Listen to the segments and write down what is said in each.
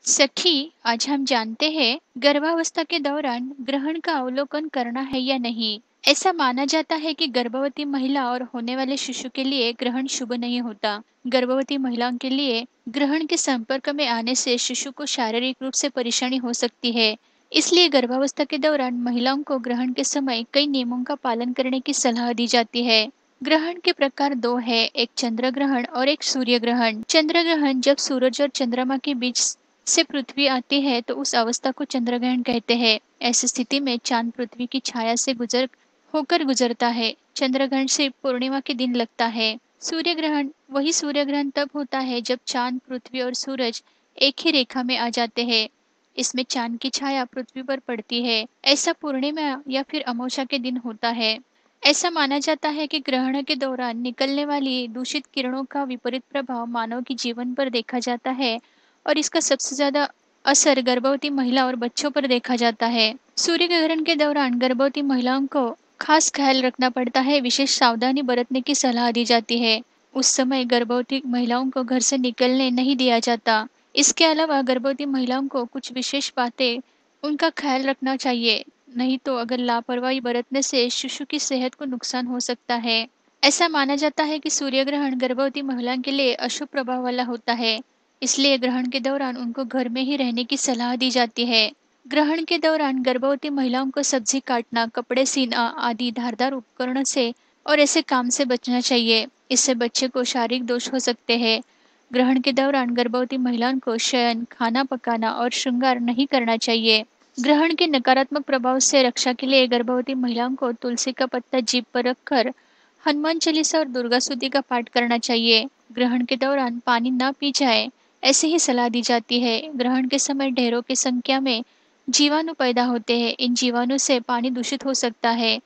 सखी, आज हम जानते हैं गर्भावस्था के दौरान ग्रहण का अवलोकन करना है या नहीं। ऐसा माना जाता है कि गर्भवती महिला और होने वाले शिशु के लिए ग्रहण शुभ नहीं होता। गर्भवती महिलाओं के लिए ग्रहण के संपर्क में आने से शिशु को शारीरिक रूप से परेशानी हो सकती है। इसलिए गर्भावस्था के दौरान महिलाओं को ग्रहण के समय कई नियमों का पालन करने की सलाह दी जाती है। ग्रहण के प्रकार दो है, एक चंद्र ग्रहण और एक सूर्य ग्रहण। चंद्र ग्रहण जब सूरज और चंद्रमा के बीच से पृथ्वी आती है तो उस अवस्था को चंद्र ग्रहण कहते हैं। ऐसी स्थिति में चांद पृथ्वी की छाया से गुजरता है। चंद्र ग्रहण से पूर्णिमा के दिन लगता है। सूर्य ग्रहण तब होता है जब चांद, पृथ्वी और सूरज एक ही रेखा में आ जाते हैं। इसमें चांद की छाया पृथ्वी पर पड़ती है। ऐसा पूर्णिमा या फिर अमावस्या के दिन होता है। ऐसा माना जाता है कि ग्रहण के दौरान निकलने वाली दूषित किरणों का विपरीत प्रभाव मानव के जीवन पर देखा जाता है और इसका सबसे ज्यादा असर गर्भवती महिला और बच्चों पर देखा जाता है। सूर्य ग्रहण के दौरान गर्भवती महिलाओं को खास ख्याल रखना पड़ता है, विशेष सावधानी बरतने की सलाह दी जाती है। उस समय गर्भवती महिलाओं को घर से निकलने नहीं दिया जाता। इसके अलावा गर्भवती महिलाओं को कुछ विशेष बातें उनका ख्याल रखना चाहिए, नहीं तो अगर लापरवाही बरतने से शिशु की सेहत को नुकसान हो सकता है। ऐसा माना जाता है कि सूर्य ग्रहण गर्भवती महिलाओं के लिए अशुभ प्रभाव वाला होता है, इसलिए ग्रहण के दौरान उनको घर में ही रहने की सलाह दी जाती है। ग्रहण के दौरान गर्भवती महिलाओं को सब्जी काटना, कपड़े सीना आदि धारदार उपकरणों से और ऐसे काम से बचना चाहिए। इससे बच्चे को शारीरिक दोष हो सकते हैं। ग्रहण के दौरान गर्भवती महिलाओं को शयन, खाना पकाना और श्रृंगार नहीं करना चाहिए। ग्रहण के नकारात्मक प्रभाव से रक्षा के लिए गर्भवती महिलाओं को तुलसी का पत्ता जीभ पर रखकर हनुमान चालीसा और दुर्गा स्तुति का पाठ करना चाहिए। ग्रहण के दौरान पानी न पी जाए, ऐसे ही सलाह दी जाती है। ग्रहण के समय ढेरों की संख्या में जीवाणु पैदा होते हैं। इन जीवाणु से पानी दूषित हो सकता है,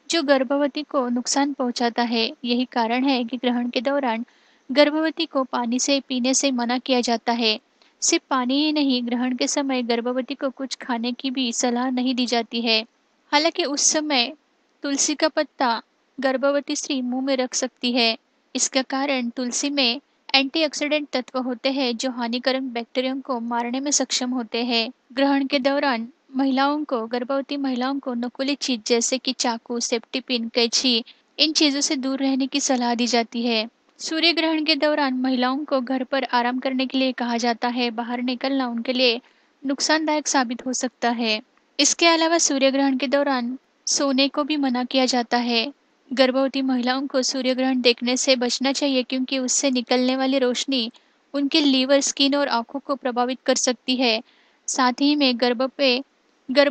जो गर्भवती को नुकसान पहुंचाता है। यही कारण है कि ग्रहण के दौरान गर्भवती को पानी से पीने से मना किया जाता है। सिर्फ पानी ही नहीं, ग्रहण के समय गर्भवती को कुछ खाने की भी सलाह नहीं दी जाती है। हालांकि उस समय तुलसी का पत्ता गर्भवती स्त्री मुंह में रख सकती है। इसका कारण तुलसी में एंटीऑक्सीडेंट तत्व होते हैं जो हानिकारक बैक्टीरिया को मारने में सक्षम होते हैं। ग्रहण के दौरान गर्भवती महिलाओं को नुकीली चीज जैसे कि चाकू, सेफ्टी पिन, कैंची, इन चीजों से दूर रहने की सलाह दी जाती है। सूर्य ग्रहण के दौरान महिलाओं को घर पर आराम करने के लिए कहा जाता है। बाहर निकलना उनके लिए नुकसानदायक साबित हो सकता है। इसके अलावा सूर्य ग्रहण के दौरान सोने को भी मना किया जाता है। गर्भवती महिलाओं को सूर्य ग्रहण देखने से बचना चाहिए, क्योंकि उससे निकलने वाली रोशनी उनके लीवर, स्किन और आंखों को प्रभावित कर सकती है। साथ ही में गर्भ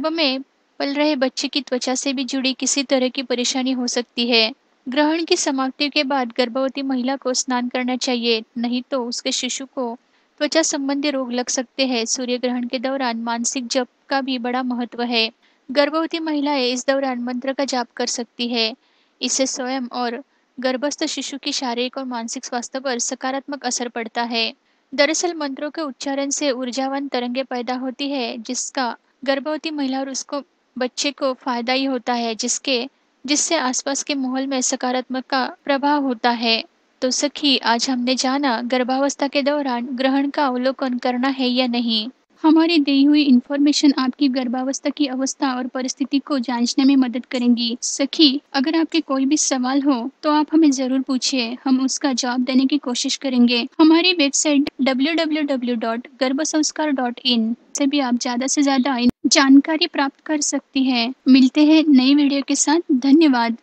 में पल रहे बच्चे की त्वचा से भी जुड़ी किसी तरह की परेशानी हो सकती है। ग्रहण की समाप्ति के बाद गर्भवती महिला को स्नान करना चाहिए, नहीं तो उसके शिशु को त्वचा संबंधी रोग लग सकते हैं। सूर्य ग्रहण के दौरान मानसिक जप का भी बड़ा महत्व है। गर्भवती महिलाएं इस दौरान मंत्र का जाप कर सकती है। इससे स्वयं और गर्भस्थ शिशु की शारीरिक और मानसिक स्वास्थ्य पर सकारात्मक असर पड़ता है। दरअसल मंत्रों के उच्चारण से ऊर्जावान तरंगे पैदा होती है, जिसका गर्भवती महिला और उसको बच्चे को फायदा ही होता है, जिससे आसपास के माहौल में सकारात्मक का प्रभाव होता है। तो सखी, आज हमने जाना गर्भावस्था के दौरान ग्रहण का अवलोकन करना है या नहीं। हमारी दी हुई इन्फॉर्मेशन आपकी गर्भावस्था की अवस्था और परिस्थिति को जांचने में मदद करेंगी। सखी, अगर आपके कोई भी सवाल हो तो आप हमें जरूर पूछिए, हम उसका जवाब देने की कोशिश करेंगे। हमारी वेबसाइट www.garbhasanskar.in से भी आप ज्यादा से ज्यादा जानकारी प्राप्त कर सकती हैं। मिलते हैं नई वीडियो के साथ। धन्यवाद।